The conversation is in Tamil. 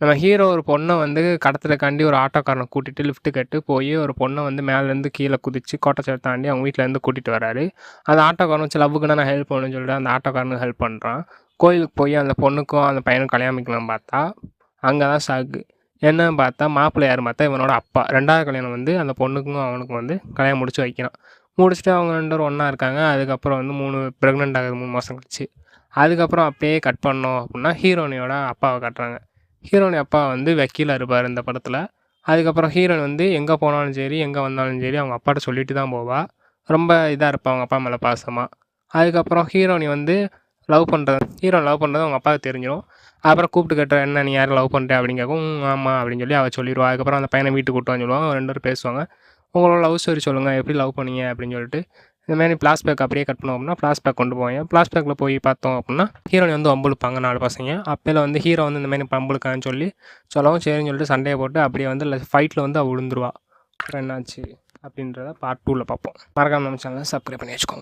நம்ம ஹீரோ ஒரு பொண்ணை வந்து கடத்துறதுக்காண்டி ஒரு ஆட்டோக்காரனை கூட்டிட்டு லிஃப்ட் கேட்டு போய் ஒரு பொண்ணை வந்து மேலேருந்து கீழே குதிச்சு கோட்டை தாண்டி அவங்க வீட்டிலேருந்து கூட்டிகிட்டு வராரு. அந்த ஆட்டோக்காரன் வச்சு லவ்வுக்கு நான் ஹெல்ப் பண்ணணும்னு சொல்லிட்டு அந்த ஆட்டோக்காரனுக்கு ஹெல்ப் பண்ணுறான். கோயிலுக்கு போய் அந்த பொண்ணுக்கும் அந்த பையனுக்கும் கல்யாணம் பண்ணிக்கலாம் பார்த்தா அங்கே தான் சாகு. என்னன்னு பார்த்தா மாப்பிள்ளை யார் பார்த்தா இவனோட அப்பா. 2வது கல்யாணம் வந்து அந்த பொண்ணுக்கும் அவனுக்கும் வந்து கல்யாணம் முடிச்சு வைக்கிறான். முடிச்சுட்டு அவங்க 2 பேரும் ஒன்றா இருக்காங்க. அதுக்கப்புறம் வந்து 3 ப்ரெக்னென்ட் ஆகுது 3 மாதம் கழிச்சு. அதுக்கப்புறம் அப்படியே கட் பண்ணோம் அப்படின்னா ஹீரோனியோட அப்பாவை காட்டுறாங்க. ஹீரோனி அப்பா வந்து வக்கீலாக இருப்பார் இந்த படத்தில். அதுக்கப்புறம் ஹீரோயின் வந்து எங்கே போனாலும் சரி எங்கே வந்தாலும் சரி அவங்க அப்பாட்ட சொல்லிட்டு தான் போவா. ரொம்ப இதாக இருப்பா அவங்க அப்பா மேலே பாசமாக. அதுக்கப்புறம் ஹீரோனி வந்து ஹீரோன் லவ் பண்ணுறது அவங்க அப்பாவுக்கு தெரிஞ்சிடும். அப்புறம் கூப்பிட்டு கேட்ட என்ன நீ யாரும் லவ் பண்ணுற அப்படின்னு கேட்கும். ஆமாம் அப்படின்னு சொல்லி அவள் சொல்லிடுவா. அதுக்கப்புறம் அந்த பையனை வீட்டுக்கு கூட்டு வந்து சொல்லுவாங்க. 2 பேரும் பேசுவாங்க. உங்களோட லவ் ஸ்டோரி சொல்லுங்கள் எப்படி லவ் பண்ணீங்க அப்படின்னு சொல்லிட்டு இந்தமாரி ஃப்ளாஷ்பேக் அப்படியே கட் பண்ணோம் அப்படின்னா ஃப்ளாஷ்பேக் கொண்டு போவாங்க. ஃப்ளாஷ்பேக்கில் போய் பார்த்தோம் அப்படின்னா ஹீரோனி வந்து வம்புழுப்பாங்க 4 பசங்க. அப்போல வந்து ஹீரோ வந்து இந்தமாரி வம்புழுக்கான்னு சொல்லவும் சரின்னு சொல்லிட்டு சண்டையை போட்டு அப்படியே வந்து ஃபைட்டில் வந்து அவள் விழுந்துருவா. அப்புறம் என்னாச்சு அப்படின்றத பார்ட் 2ல் பார்ப்போம். மறக்காம நம்ம சேனலை சப்ஸ்கிரைப் பண்ணி வச்சுக்கோங்க.